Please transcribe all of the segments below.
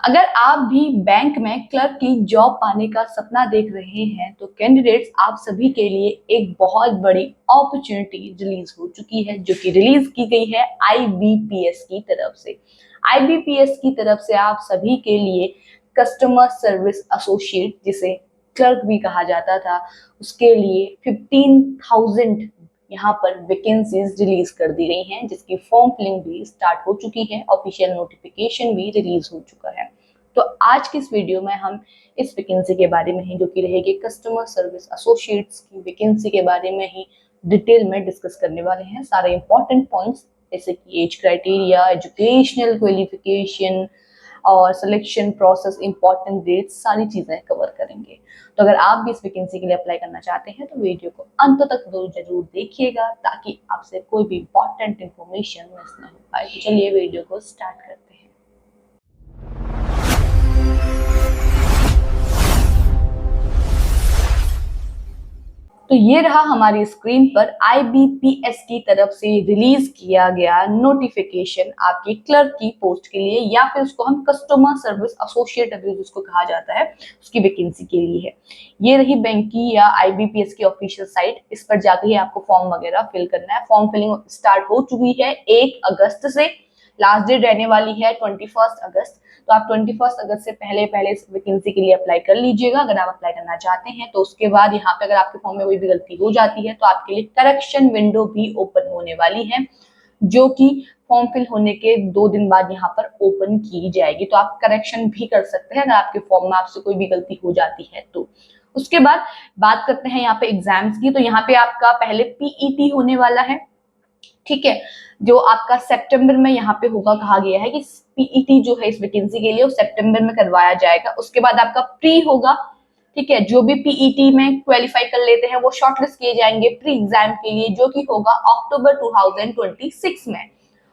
अगर आप भी बैंक में क्लर्क की जॉब पाने का सपना देख रहे हैं तो कैंडिडेट्स आप सभी के लिए एक बहुत बड़ी अपॉर्चुनिटी रिलीज हो चुकी है, जो कि रिलीज की गई है आईबीपीएस की तरफ से। आईबीपीएस की तरफ से आप सभी के लिए कस्टमर सर्विस एसोसिएट, जिसे क्लर्क भी कहा जाता था, उसके लिए 15,000 यहाँ पर वैकेंसीज रिलीज कर दी गई हैं, जिसकी फॉर्म फिलिंग भी स्टार्ट हो चुकी है, ऑफिशियल नोटिफिकेशन भी रिलीज हो चुका है। तो आज की इस वीडियो में हम इस वैकेंसी के बारे में ही, जो कि रहेगी कस्टमर सर्विस एसोसिएट्स की वैकेंसी के बारे में ही डिटेल में डिस्कस करने वाले हैं। सारे इंपॉर्टेंट पॉइंट्स जैसे कि एज क्राइटेरिया, एजुकेशनल क्वालिफिकेशन और सिलेक्शन प्रोसेस, इंपॉर्टेंट डेट्स, सारी चीजें कवर करेंगे। तो अगर आप भी इस वैकेंसी के लिए अप्लाई करना चाहते हैं तो वीडियो को अंत तक जरूर देखिएगा, ताकि आपसे कोई भी इंपॉर्टेंट इंफॉर्मेशन मिस ना हो पाए। तो चलिए वीडियो को स्टार्ट करते हैं। तो ये रहा हमारी स्क्रीन पर आईबीपीएस की तरफ से रिलीज किया गया नोटिफिकेशन आपकी क्लर्क की पोस्ट के लिए, या फिर उसको हम कस्टमर सर्विस एसोसिएट अभी जिसको कहा जाता है, उसकी वैकेंसी के लिए है। ये रही बैंक की या आईबीपीएस की ऑफिशियल साइट। इस पर जाकर ही आपको फॉर्म वगैरह फिल करना है। फॉर्म फिलिंग स्टार्ट हो चुकी है 1 अगस्त से। लास्ट डेट रहने वाली है 21 अगस्त। तो आप 21 अगस्त से पहले पहले इस वैकेंसी के लिए अप्लाई कर लीजिएगा, अगर आप अप्लाई करना चाहते हैं। तो उसके बाद यहाँ पे अगर आपके फॉर्म में कोई भी गलती हो जाती है तो आपके लिए करेक्शन विंडो भी ओपन होने वाली है, जो कि फॉर्म फिल होने के 2 दिन बाद यहाँ पर ओपन की जाएगी। तो आप करेक्शन भी कर सकते हैं अगर आपके फॉर्म में आपसे कोई भी गलती हो जाती है तो। उसके बाद बात करते हैं यहाँ पे एग्जाम्स की। तो यहाँ पे आपका पहले पीईटी होने वाला है, ठीक है, जो आपका सितंबर में यहाँ पे होगा। कहा गया है कि पीईटी जो है इस वैकेंसी के लिए वो सितंबर में करवाया जाएगा। उसके बाद आपका प्री होगा, ठीक है, जो भी पीईटी में क्वालिफाई कर लेते हैं वो शॉर्टलिस्ट किए जाएंगे प्री एग्जाम के लिए, जो कि होगा अक्टूबर 2026 में।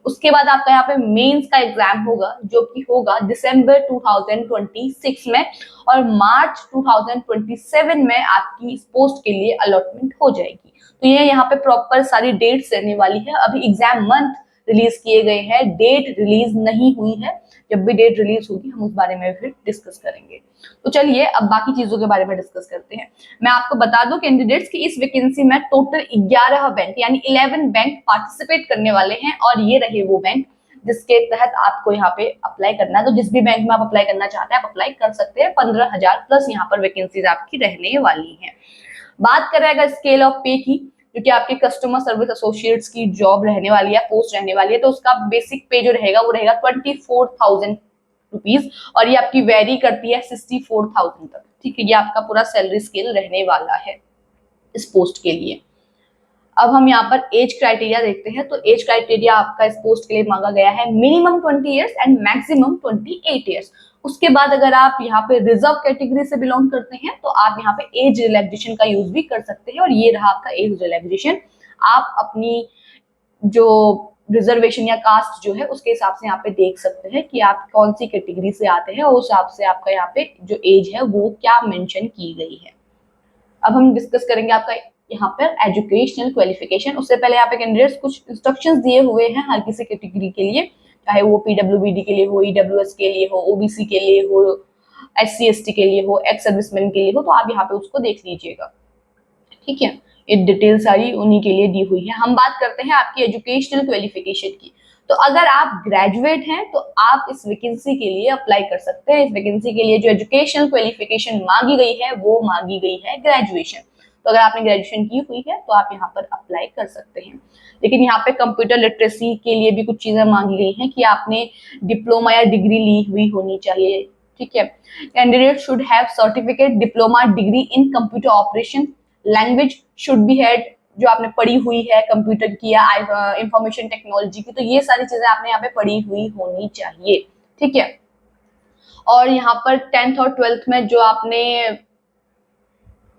उसके बाद आपका यहाँ पे मेंस का एग्जाम होगा, जो कि होगा दिसंबर 2026 में, और मार्च 2027 में आपकी इस पोस्ट के लिए अलॉटमेंट हो जाएगी। तो ये यहाँ पे प्रॉपर सारी डेट्स रहने वाली है। अभी एग्जाम मंथ रिलीज किए गए हैं, डेट रिलीज नहीं हुई है। जब भी डेट रिलीज होगी हम उस बारे में फिर डिस्कस करेंगे। तो चलिए अब बाकी चीजों के बारे में डिस्कस करते हैं। मैं आपको बता दूं कैंडिडेट्स की इस वैकेंसी में टोटल 11 बैंक यानी 11 बैंक पार्टिसिपेट करने वाले हैं, और ये रहे वो बैंक जिसके तहत आपको यहाँ पे अप्लाई करना है। तो जिस भी बैंक में आप अप्लाई करना चाहते हैं आप अप्लाई कर सकते हैं। 15,000 प्लस यहाँ पर वैकेंसीज आपकी रहने वाली है। बात करें अगर स्केल ऑफ पे की, जो कि आपके कस्टमर सर्विस एसोसिएट्स की जॉब रहने वाली है, पोस्ट रहने वाली है, तो उसका बेसिक पे जो रहेगा वो रहेगा 24,000 रुपीज, और ये आपकी वेरी करती है 64,000 तक, ठीक है। ये आपका पूरा सैलरी स्केल रहने वाला है इस पोस्ट के लिए। अब हम यहाँ पर एज क्राइटेरिया देखते हैं। तो एज क्राइटेरिया आपका इस पोस्ट के लिए मांगा गया है minimum 20 years and maximum 28 years. उसके बाद अगर आप यहाँ पे रिजर्व कैटेगरी से बिलोंग करते हैं तो आप यहाँ पे एज रिलैक्सेशन का यूज भी कर सकते हैं, और ये रहा आपका एज रिलैक्सेशन। आप अपनी जो रिजर्वेशन या कास्ट जो है उसके हिसाब से यहाँ पे देख सकते हैं कि आप कौन सी कैटेगरी से आते हैं, और उस हिसाब से आपका यहाँ पे जो एज है वो क्या मेंशन की गई है। अब हम डिस्कस करेंगे आपका यहाँ पर एजुकेशनल क्वालिफिकेशन। उससे पहले यहाँ पे कैंडिडेट्स कुछ इंस्ट्रक्शंस दिए हुए हैं हर किसी कैटेगरी के लिए, चाहे वो पीडब्ल्यूबीडी के लिए हो, ईडब्ल्यूएस के लिए हो, ओबीसी के लिए हो, एससी एसटी के लिए हो, एक्स सर्विसमैन के लिए हो। तो आप यहाँ पे उसको देख लीजिएगा, ठीक है। ये डिटेल सारी उन्हीं के लिए दी हुई है। हम बात करते हैं आपकी एजुकेशनल क्वालिफिकेशन की। तो अगर आप ग्रेजुएट हैं तो आप इस वैकेंसी के लिए अप्लाई कर सकते हैं। इस वैकेंसी के लिए जो एजुकेशनल क्वालिफिकेशन मांगी गई है वो मांगी गई है ग्रेजुएशन। तो अगर आपने ग्रेजुएशन की हुई है तो आप यहाँ पर अप्लाई कर सकते हैं। लेकिन यहाँ पे कंप्यूटर लिटरेसी के लिए भी कुछ चीजें मांगी गई हैं कि आपने डिप्लोमा या डिग्री ली हुई होनी चाहिए, ठीक है। Candidate should have certificate diploma degree in computer operation, language should be had, जो आपने पढ़ी हुई है कंप्यूटर की या इंफॉर्मेशन टेक्नोलॉजी की, तो ये सारी चीजें आपने यहाँ पे पढ़ी हुई होनी चाहिए, ठीक है। और यहाँ पर 10th और 12th में जो आपने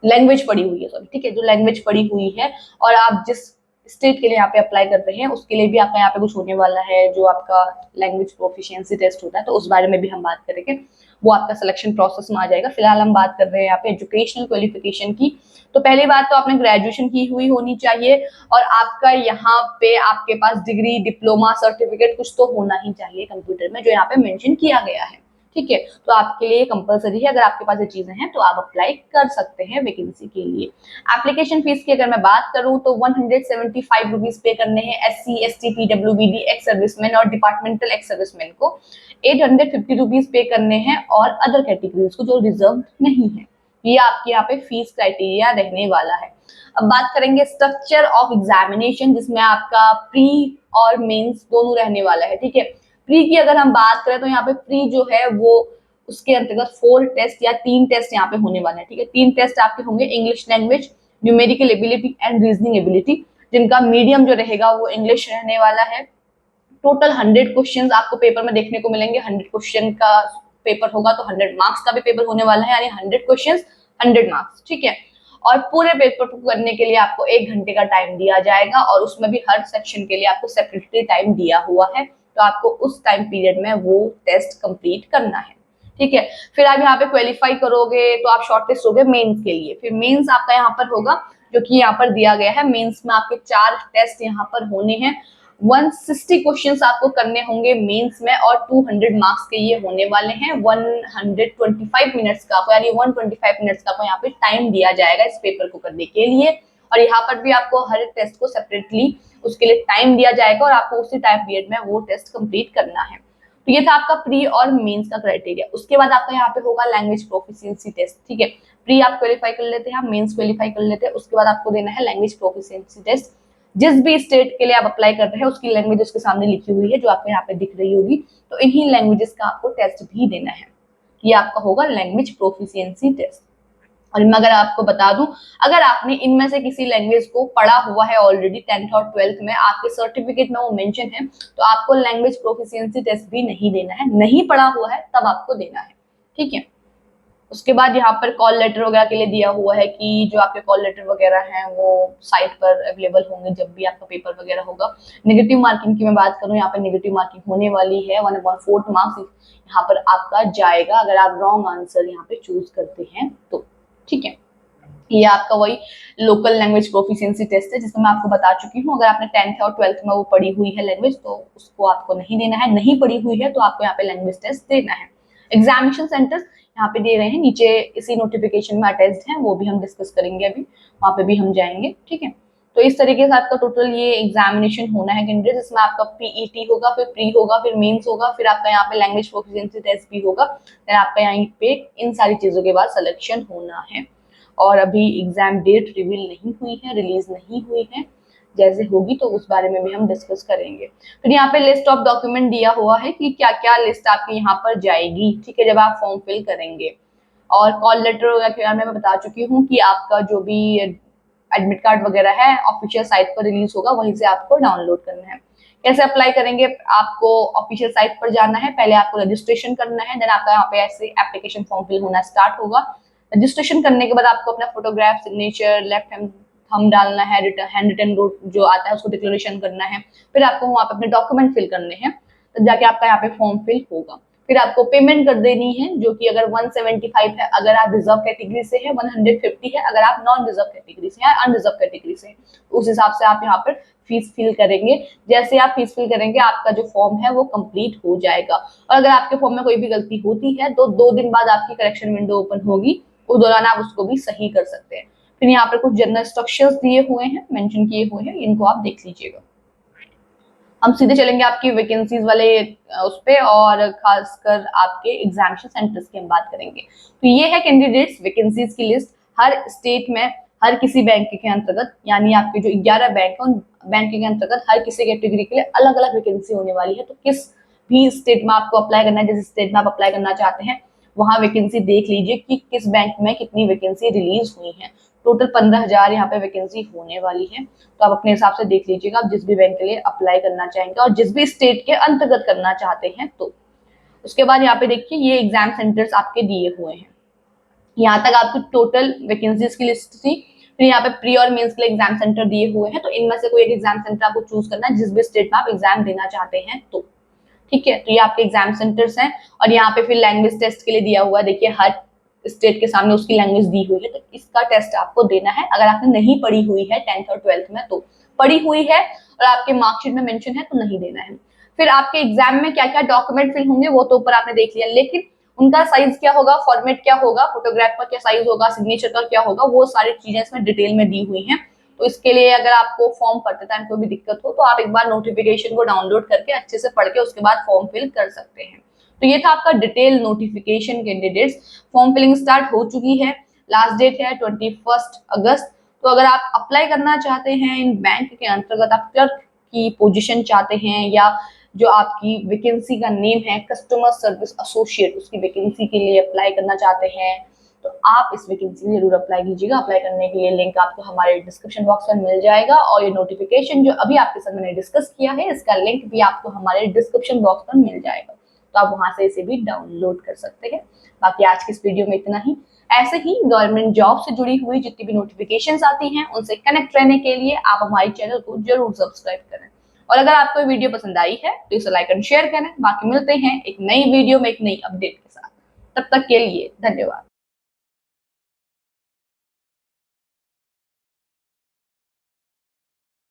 लैंग्वेज पढ़ी हुई है, सॉरी, ठीक है, जो लैंग्वेज पढ़ी हुई है, और आप जिस स्टेट के लिए यहाँ पे अप्लाई कर रहे हैं उसके लिए भी आपका यहाँ पे कुछ होने वाला है, जो आपका लैंग्वेज प्रोफिशिएंसी टेस्ट होता है, तो उस बारे में भी हम बात करेंगे। वो आपका सिलेक्शन प्रोसेस में आ जाएगा। फिलहाल हम बात कर रहे हैं यहाँ पे एजुकेशनल क्वालिफिकेशन की। तो पहली बात तो आपने ग्रेजुएशन की हुई होनी चाहिए, और आपका यहाँ पे आपके पास डिग्री, डिप्लोमा, सर्टिफिकेट कुछ तो होना ही चाहिए कंप्यूटर में, जो यहाँ पे मेंशन किया गया है, ठीक है, तो आपके लिए कंपलसरी है, अगर आपके पास ये चीजें हैं तो आप अप्लाई कर सकते हैं वैकेंसी के लिए। एप्लीकेशन फीस की अगर मैं बात करूं तो 175 रुपीज पे करने हैं SC ST PWBD ex serviceman और डिपार्टमेंटल एक्स सर्विसमैन को, 850 रुपीज पे करने हैं और अदर कैटेगरीज को जो रिजर्व नहीं है। ये आपके यहाँ पे फीस क्राइटेरिया रहने वाला है। अब बात करेंगे स्ट्रक्चर ऑफ एग्जामिनेशन, जिसमें आपका प्री और मेंस दोनों रहने वाला है। ठीक है, प्री की अगर हम बात करें तो यहाँ पे प्री जो है वो उसके अंतर्गत 4 टेस्ट या 3 टेस्ट यहाँ पे होने वाले हैं। ठीक है, 3 टेस्ट आपके होंगे, English language, numerical ability and reasoning ability, जिनका मीडियम जो रहेगा वो इंग्लिश रहने वाला है। टोटल 100 क्वेश्चंस आपको पेपर में देखने को मिलेंगे। 100 क्वेश्चन का पेपर होगा तो 100 मार्क्स का भी पेपर होने वाला है, यानी 100 क्वेश्चंस 100 मार्क्स। ठीक है, और पूरे पेपर को करने के लिए आपको 1 घंटे का टाइम दिया जाएगा और उसमें भी हर सेक्शन के लिए आपको सेपरेटली टाइम दिया हुआ है, तो आपको उस टाइम पीरियड में वो टेस्ट कंप्लीट करना है। ठीक है, फिर आप यहाँ पे क्वालिफाई करोगे तो आप शॉर्टलिस्ट होगे मेंस के लिए। फिर मेंस आपका यहाँ पर होगा, जो कि यहाँ पर दिया गया है। मेंस में आपके 4 टेस्ट यहाँ पर होने हैं। 160 क्वेश्चंस आपको करने होंगे मेंस में और 200 मार्क्स के ये होने वाले हैं। 125 मिनट्स का आपको, यानी 125 मिनट्स का आपको यहाँ पे टाइम दिया जाएगा इस पेपर को करने के लिए, और यहाँ पर भी आपको हर टेस्ट को सेपरेटली उसके लिए टाइम दिया जाएगा और आपको उसी टाइम पीरियड में वो टेस्ट कंप्लीट करना है। तो ये था आपका प्री और मेंस का क्राइटेरिया। उसके बाद आपका यहाँ पे होगा लैंग्वेज प्रोफिशिएंसी टेस्ट। ठीक है, प्री आप क्वालिफाई कर लेते हैं, मेंस क्वालिफाई कर लेते हैं, उसके बाद आपको देना है लैंग्वेज प्रोफिशिएंसी टेस्ट। जिस भी स्टेट के लिए आप अप्लाई कर रहे हैं उसकी लैंग्वेज उसके सामने लिखी हुई है, जो आपको यहाँ पे दिख रही होगी, तो इन्हीं लैंग्वेजेस का आपको टेस्ट भी देना है। ये आपका होगा लैंग्वेज प्रोफिशिएंसी टेस्ट। और मैं अगर आपको बता दूं, अगर आपने इनमें से किसी लैंग्वेज को पढ़ा हुआ है ऑलरेडी 10th और 12th में, आपके सर्टिफिकेट में वो मेंशन है, तो आपको लैंग्वेज प्रोफिशिएंसी टेस्ट भी नहीं देना है। नहीं पढ़ा हुआ है तब आपको देना है। ठीक है, उसके बाद यहाँ पर कॉल लेटर वगैरह के लिए दिया हुआ है कि जो आपके कॉल लेटर वगैरह हैं वो साइट पर अवेलेबल होंगे जब भी आपका पेपर वगैरह होगा। नेगेटिव मार्किंग की मैं बात करूँ, यहाँ पर नेगेटिव मार्किंग होने वाली है। 1/4 मार्क्स यहाँ पर आपका जाएगा अगर आप रॉन्ग आंसर यहाँ पे चूज करते हैं तो। ठीक है, ये आपका वही लोकल लैंग्वेज प्रोफिशिएंसी टेस्ट है जिसमें मैं आपको बता चुकी हूँ। अगर आपने 10th और 12th में वो पढ़ी हुई है लैंग्वेज तो उसको आपको नहीं देना है, नहीं पढ़ी हुई है तो आपको यहाँ पे लैंग्वेज टेस्ट देना है। एग्जामिनेशन सेंटर्स यहाँ पे दे रहे हैं, नीचे इसी नोटिफिकेशन में अटैच्ड है, वो भी हम डिस्कस करेंगे अभी, वहाँ पे भी हम जाएंगे। ठीक है, तो इस तरीके से आपका टोटल ये एग्जामिनेशन होना है कैंडिडेट, जिसमें आपका पीईटी होगा, फिर प्री होगा, फिर मेंस होगा, फिर आपका यहाँ पे लैंग्वेज प्रोफिशिएंसी टेस्ट भी होगा, फिर आपका यहाँ पे इन सारी चीजों के बाद सिलेक्शन होना है। और अभी एग्जाम डेट रिवील नहीं हुई है, रिलीज नहीं हुई है, जैसे होगी तो उस बारे में भी हम डिस्कस करेंगे। फिर यहाँ पे लिस्ट ऑफ डॉक्यूमेंट दिया हुआ है कि क्या क्या लिस्ट आपकी यहाँ पर जाएगी। ठीक है, जब आप फॉर्म फिल करेंगे। और कॉल लेटर वगैरह मैं बता चुकी हूँ कि आपका जो भी एडमिट कार्ड वगैरह है ऑफिशियल साइट पर रिलीज होगा, वहीं से आपको डाउनलोड करना है। कैसे अप्लाई करेंगे, आपको ऑफिशियल साइट पर जाना है, पहले आपको रजिस्ट्रेशन करना है, देन आपका यहाँ पे ऐसे एप्लीकेशन फॉर्म फिल होना स्टार्ट होगा। रजिस्ट्रेशन करने के बाद आपको अपना photograph, signature, left hand thumb डालना है, हैंड रिटन जो आता है उसको डिक्लेरेशन करना है, फिर आपको वहाँ पे अपने डॉक्यूमेंट फिल करने हैं, तो जाके आपका यहाँ पे फॉर्म फिल होगा। फिर आपको पेमेंट कर देनी है, जो कि अगर 175 है अगर आप रिजर्व कैटेगरी से है, 150 है अगर आप नॉन रिजर्व कैटेगरी से या अनरिजर्व कैटेगरी से, उस हिसाब से आप यहाँ पर फीस फिल करेंगे। जैसे आप फीस फिल करेंगे आपका जो फॉर्म है वो कंप्लीट हो जाएगा। और अगर आपके फॉर्म में कोई भी गलती होती है तो 2 दिन बाद आपकी करेक्शन विंडो ओपन होगी, उस दौरान आप उसको भी सही कर सकते हैं। फिर यहाँ पर कुछ जनरल इंस्ट्रक्शंस दिए हुए हैं, मेंशन किए हुए हैं, इनको आप देख लीजिएगा। हम सीधे चलेंगे आपकी वैकेंसीज वाले उस पे, और खासकर आपके एग्जामिनेशन सेंटर्स की हम बात करेंगे। तो ये है कैंडिडेट्स वैकेंसीज की लिस्ट, हर स्टेट में हर किसी बैंक के अंतर्गत, यानी आपके जो 11 बैंक है उन बैंक के अंतर्गत हर किसी कैटेगरी के लिए अलग अलग वैकेंसी होने वाली है। तो किस भी स्टेट में आपको अप्लाई करना है, जिस स्टेट में आप अप्लाई करना चाहते हैं वहां वैकेंसी देख लीजिए कि किस बैंक में कितनी वैकेंसी रिलीज हुई है। टोटल 15,000 यहाँ पे वैकेंसी होने वाली है, तो आप अपने हिसाब से देख लीजिएगा आप जिस भी बैंक के लिए अप्लाई करना चाहेंगे और जिस भी स्टेट के अंतर्गत करना चाहते हैं। तो उसके बाद यहाँ पे देखिए ये एग्जाम सेंटर्स आपके दिए हुए हैं। यहाँ तक आपकी टोटल वैकेंसीज की लिस्ट थी। फिर यहाँ पे प्री और मेंस के लिए एग्जाम सेंटर दिए हुए हैं, तो इनमें से कोई एक एग्जाम सेंटर आपको चूज करना है जिस भी स्टेट में आप एग्जाम देना चाहते हैं। तो ठीक है, तो ये आपके एग्जाम सेंटर्स हैं। और यहाँ पे फिर लैंग्वेज टेस्ट के लिए दिया हुआ है, देखिए हर स्टेट के सामने उसकी लैंग्वेज दी हुई है, तो इसका टेस्ट आपको देना है। अगर आपने नहीं पढ़ी हुई है 10th और 12th में, तो पढ़ी हुई है और आपके मार्कशीट में मेंशन है तो नहीं देना है। फिर आपके एग्जाम में क्या क्या डॉक्यूमेंट फिल होंगे वो तो ऊपर आपने देख लिया, लेकिन उनका साइज क्या होगा, फॉर्मेट क्या होगा, फोटोग्राफ का क्या साइज होगा, सिग्नेचर का क्या होगा, वो सारी चीजें इसमें डिटेल में दी हुई हैं। तो इसके लिए अगर आपको फॉर्म भरते टाइम कोई भी दिक्कत हो तो आप एक बार नोटिफिकेशन को डाउनलोड करके अच्छे से पढ़ के उसके बाद फॉर्म फिल कर सकते हैं। तो ये था आपका detail notification candidates. Form filling start हो चुकी है, लास्ट डेट है 21 अगस्त। तो अगर आप अप्लाई करना चाहते हैं इन बैंक के अंतर्गत, आप क्लर्क की पोजीशन चाहते हैं या जो आपकी वैकेंसी का नेम है कस्टमर सर्विस एसोसिएट, उसकी वैकेंसी के लिए अप्लाई करना चाहते हैं, तो आप इस वैकेंसी में जरूर अप्लाई कीजिएगा। अप्लाई करने के लिए लिंक आपको हमारे डिस्क्रिप्शन बॉक्स में मिल जाएगा और ये नोटिफिकेशन जो अभी आपके साथ मैंने डिस्कस किया है इसका लिंक भी आपको हमारे डिस्क्रिप्शन बॉक्स में मिल जाएगा, तो आप वहां से इसे भी डाउनलोड कर सकते हैं। बाकी आज की इस वीडियो में इतना ही। ऐसे ही गवर्नमेंट जॉब से जुड़ी हुई जितनी भी नोटिफिकेशंस आती हैं उनसे कनेक्ट रहने के लिए आप हमारे चैनल को जरूर सब्सक्राइब करें। और अगर आपको वीडियो पसंद आई है तो इसे लाइक एंड शेयर करें। बाकी मिलते हैं एक नई वीडियो में एक नई अपडेट के साथ, तब तक के लिए धन्यवाद।